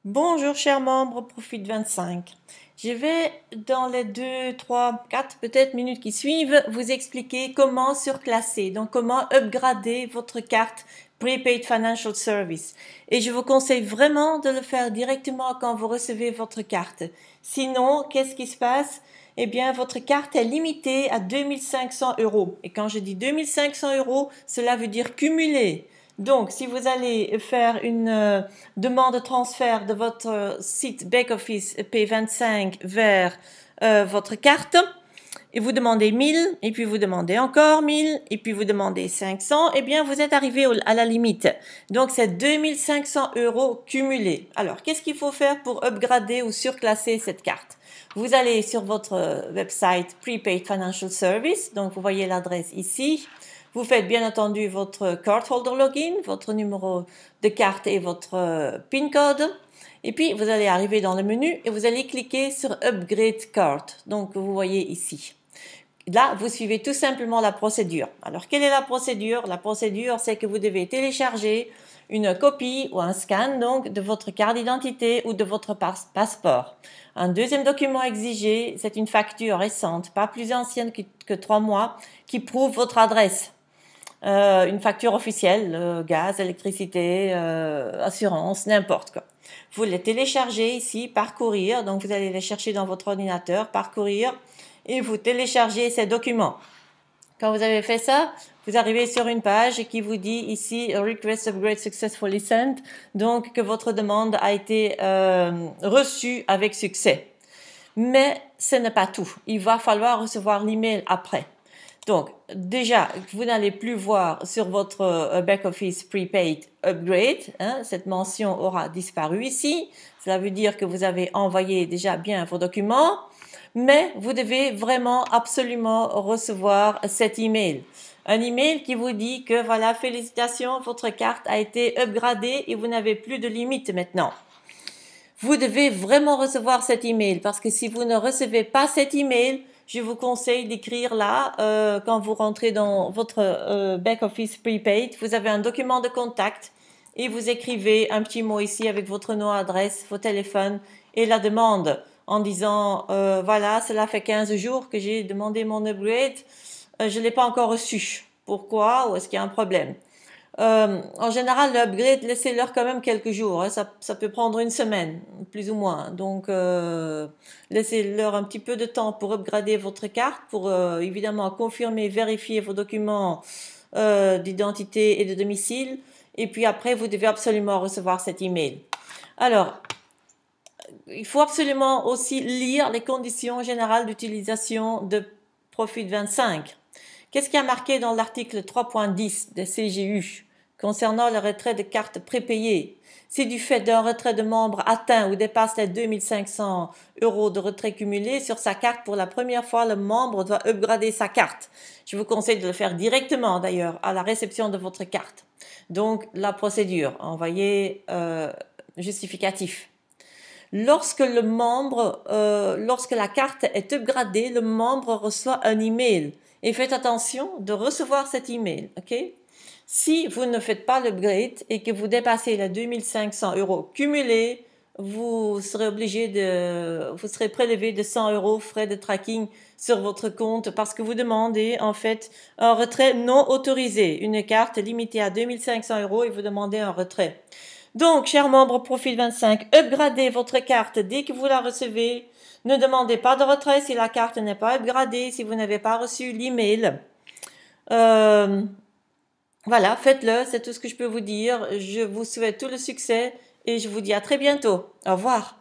Bonjour chers membres Profit 25. Je vais dans les 2, 3, 4 peut-être minutes qui suivent vous expliquer comment surclasser, donc comment upgrader votre carte Prepaid Financial Service. Et je vous conseille vraiment de le faire directement quand vous recevez votre carte. Sinon, qu'est-ce qui se passe? Eh bien, votre carte est limitée à 2500 euros. Et quand je dis 2500 euros, cela veut dire cumulé. Donc, si vous allez faire une demande de transfert de votre site back-office P25 vers votre carte, et vous demandez 1000, et puis vous demandez encore 1000, et puis vous demandez 500, eh bien, vous êtes arrivé à la limite. Donc, c'est 2500 euros cumulés. Alors, qu'est-ce qu'il faut faire pour upgrader ou surclasser cette carte? Vous allez sur votre website Prepaid Financial Service, donc vous voyez l'adresse ici. Vous faites bien entendu votre cardholder login, votre numéro de carte et votre PIN code. Et puis, vous allez arriver dans le menu et vous allez cliquer sur Upgrade Card. Donc, vous voyez ici. Là, vous suivez tout simplement la procédure. Alors, quelle est la procédure? La procédure, c'est que vous devez télécharger une copie ou un scan donc de votre carte d'identité ou de votre passeport. Un deuxième document exigé, c'est une facture récente, pas plus ancienne que 3 mois, qui prouve votre adresse. Une facture officielle, gaz, électricité, assurance, n'importe quoi. Vous les téléchargez ici, parcourir, donc vous allez les chercher dans votre ordinateur, parcourir, et vous téléchargez ces documents. Quand vous avez fait ça, vous arrivez sur une page qui vous dit ici Request Upgrade Successfully Sent, donc que votre demande a été reçue avec succès. Mais ce n'est pas tout. Il va falloir recevoir l'email après. Donc, déjà, vous n'allez plus voir sur votre back-office prepaid upgrade, cette mention aura disparu ici. Cela veut dire que vous avez envoyé déjà bien vos documents, mais vous devez vraiment absolument recevoir cet email. Un email qui vous dit que voilà, félicitations, votre carte a été upgradée et vous n'avez plus de limite maintenant. Vous devez vraiment recevoir cet email parce que si vous ne recevez pas cet email, je vous conseille d'écrire là, quand vous rentrez dans votre back-office prepaid, vous avez un document de contact et vous écrivez un petit mot ici avec votre nom, adresse, vos téléphones et la demande en disant voilà, cela fait 15 jours que j'ai demandé mon upgrade, je ne l'ai pas encore reçu. Pourquoi? Ou est-ce qu'il y a un problème? En général, l'upgrade, laissez-leur quand même quelques jours. Hein, ça peut prendre une semaine, plus ou moins. Donc, laissez-leur un petit peu de temps pour upgrader votre carte, pour évidemment confirmer, vérifier vos documents d'identité et de domicile. Et puis après, vous devez absolument recevoir cet email. Alors, il faut absolument aussi lire les conditions générales d'utilisation de Profit 25. Qu'est-ce qui a marqué dans l'article 3.10 des CGU concernant le retrait de cartes prépayées? Si du fait d'un retrait de membre atteint ou dépasse les 2500 euros de retrait cumulé sur sa carte pour la première fois, le membre doit upgrader sa carte. Je vous conseille de le faire directement d'ailleurs à la réception de votre carte. Donc la procédure, envoyer justificatif. Lorsque lorsque la carte est upgradée, le membre reçoit un email. Et faites attention de recevoir cet email, ok? Si vous ne faites pas l'upgrade et que vous dépassez les 2500 euros cumulés, vous serez prélevé de 100 euros frais de tracking sur votre compte parce que vous demandez en fait un retrait non autorisé, une carte limitée à 2500 euros et vous demandez un retrait. Donc, chers membres Profil 25, upgradez votre carte dès que vous la recevez. Ne demandez pas de retrait si la carte n'est pas upgradée, si vous n'avez pas reçu l'email. Voilà, faites-le, c'est tout ce que je peux vous dire. Je vous souhaite tout le succès et je vous dis à très bientôt. Au revoir.